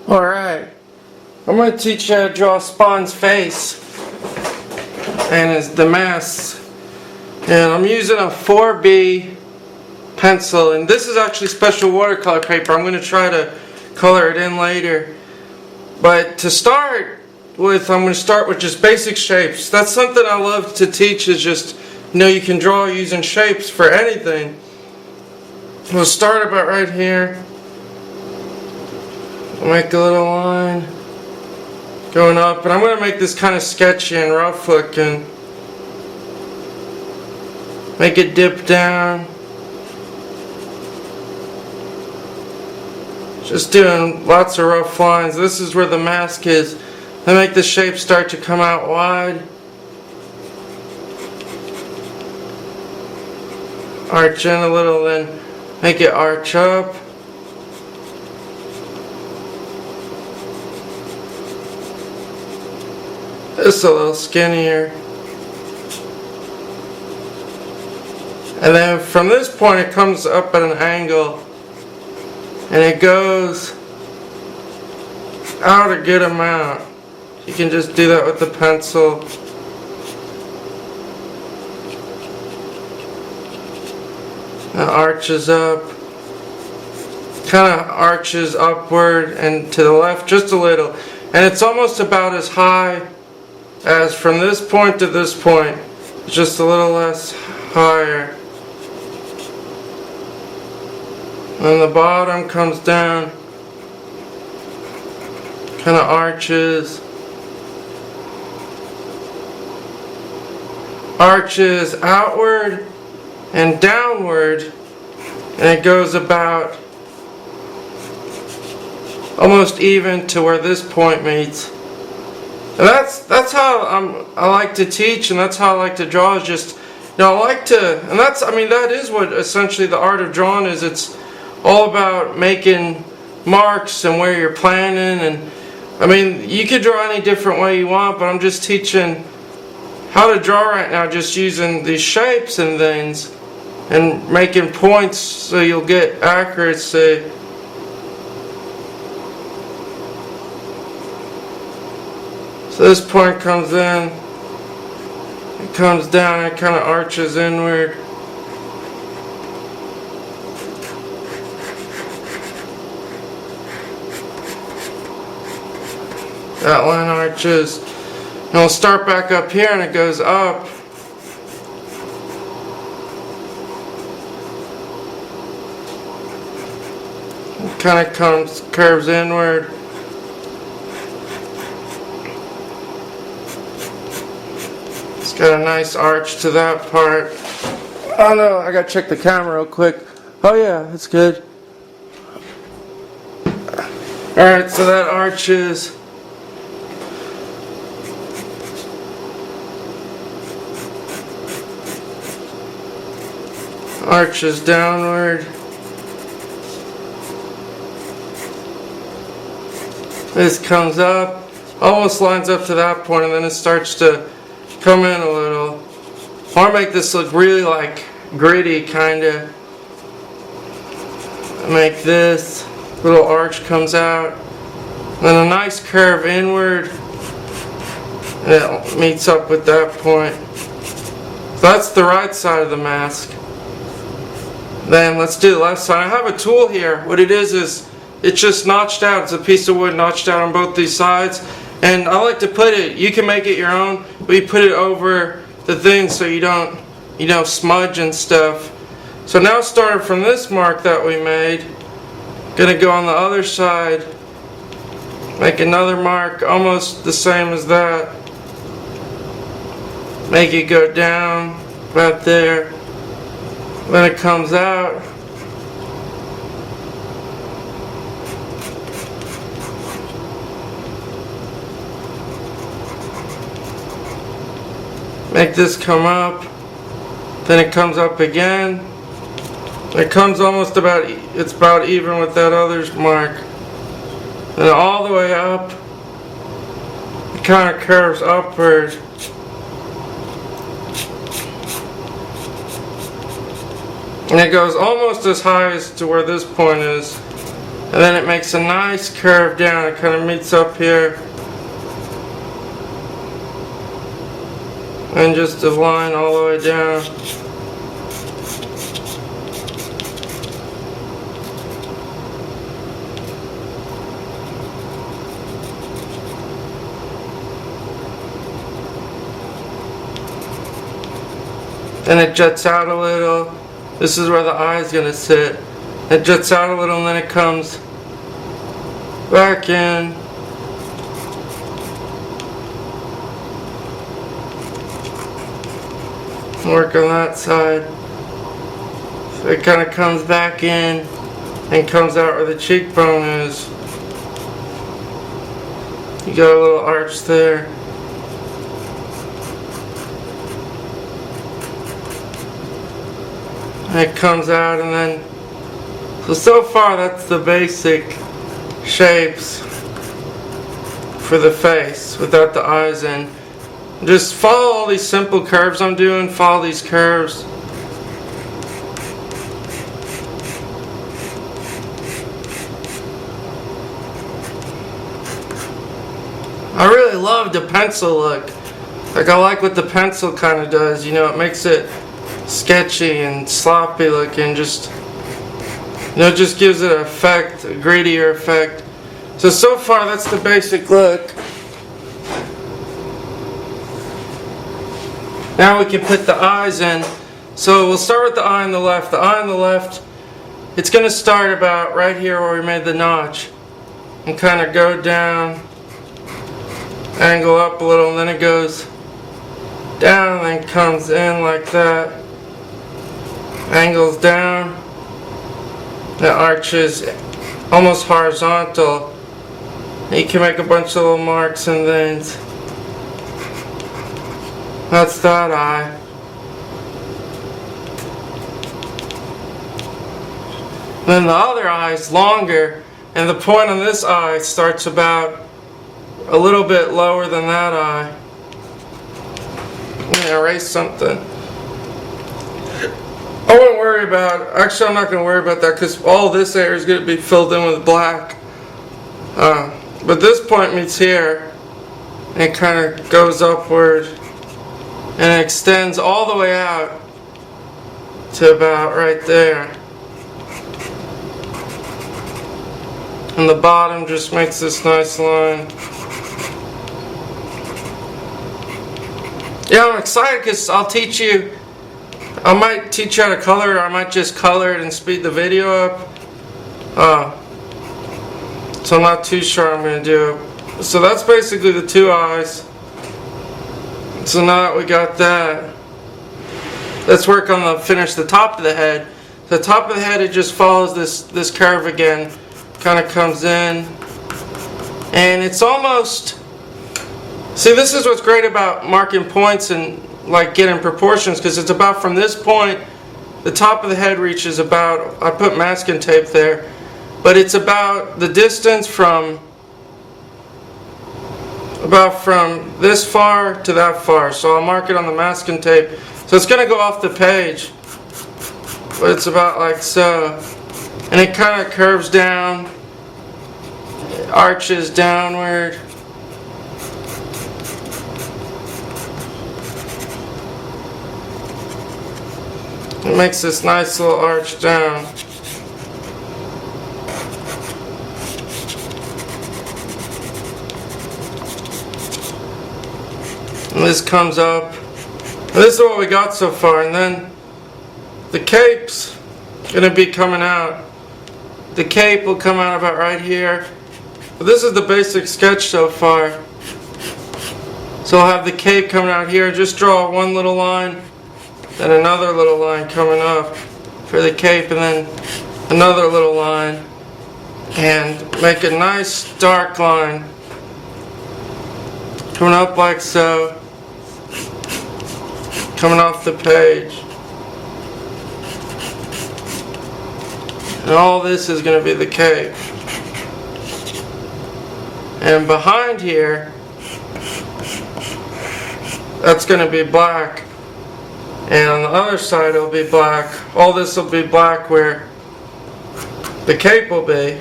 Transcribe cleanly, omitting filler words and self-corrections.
Alright, I'm going to teach you how to draw Spawn's face and the mask. And I'm using a 4B pencil, and this is actually special watercolor paper. I'm going to try to color it in later. But to start with, I'm going to start with just basic shapes. That's something I love to teach, is just, you can draw using shapes for anything. We'll start about right here. Make a little line going up, and I'm going to make this kind of sketchy and rough looking. Make it dip down. Just doing lots of rough lines. This is where the mask is. Then make the shape start to come out wide. Arch in a little, then make it arch up. Just a little skinnier. And then from this point it comes up at an angle and it goes out a good amount. You can just do that with the pencil. It arches up. Kind of arches upward and to the left just a little. And it's almost about as high as from this point to this point. It's just a little less higher. And the bottom comes down, kind of arches outward and downward, and it goes about almost even to where this point meets. And that's how I like to teach, and that's how I like to draw. Is just, I like to, and that is what essentially the art of drawing is. It's all about making marks and where you're planning, and you could draw any different way you want, but I'm just teaching how to draw right now, just using these shapes and things, and making points so you'll get accuracy. So this point comes in, it comes down, it kind of arches inward. That line arches. And we'll start back up here and it goes up. It kind of curves inward. Got a nice arch to that part. Oh no, I gotta check the camera real quick. Oh yeah, that's good. Alright, so that arches. Arches downward. This comes up, almost lines up to that point, and then it starts to come in a little. I want to make this look really like gritty, kind of. Make this little arch comes out, then a nice curve inward, and it meets up with that point. So that's the right side of the mask. Then let's do the left side. I have a tool here. What it is it's just notched out. It's a piece of wood notched out on both these sides. And I like to put it, you can make it your own, but you put it over the thing so you don't, smudge and stuff. So now starting from this mark that we made, gonna go on the other side, make another mark almost the same as that. Make it go down about there. Then it comes out. Make this come up, then it comes up again. It comes almost it's about even with that other mark. Then all the way up, it kind of curves upward. And it goes almost as high as to where this point is. And then it makes a nice curve down. It kind of meets up here. And just a line all the way down. Then it juts out a little. This is where the eye is going to sit. It juts out a little and then it comes back in. Work on that side. So it kind of comes back in and comes out where the cheekbone is. You got a little arch there. And it comes out, and then so far that's the basic shapes for the face without the eyes in. Just follow all these simple curves I'm doing. Follow these curves. I really love the pencil look. Like, I like what the pencil kind of does. You know, it makes it sketchy and sloppy looking. Just, you know, it just gives it an effect, a grittier effect. So far that's the basic look. Now we can put the eyes in. So we'll start with the eye on the left. The eye on the left, it's going to start about right here where we made the notch and kind of go down, angle up a little, and then it goes down and then comes in like that. Angles down. The arch is almost horizontal. You can make a bunch of little marks and things. That's that eye. Then the other eye is longer, and the point on this eye starts about a little bit lower than that eye. I'm going to erase something. I wouldn't worry about, actually I'm not going to worry about that because all this area is going to be filled in with black. But this point meets here, and it kind of goes upward, and it extends all the way out to about right there. And the bottom just makes this nice line. Yeah, I'm excited because I'll teach you. I might teach you how to color, or I might just color it and speed the video up. So I'm not too sure I'm going to do. So that's basically the two eyes. So now that we got that, let's work on finish the top of the head. The top of the head, it just follows this curve again. Kind of comes in. And it's almost, see, this is what's great about marking points and like getting proportions, because it's about from this point, the top of the head reaches about, I put masking tape there, but it's about the distance from this far to that far. So I'll mark it on the masking tape. So it's going to go off the page, but it's about like so. And it kind of curves down, arches downward. It makes this nice little arch down. And this comes up. And this is what we got so far. And then the cape's going to be coming out. The cape will come out about right here. But this is the basic sketch so far. So I'll have the cape coming out here. Just draw one little line, then another little line coming up for the cape, and then another little line, and make a nice dark line coming up like so, coming off the page. And all this is going to be the cape. And behind here, that's going to be black. And on the other side it'll be black. All this will be black where the cape will be.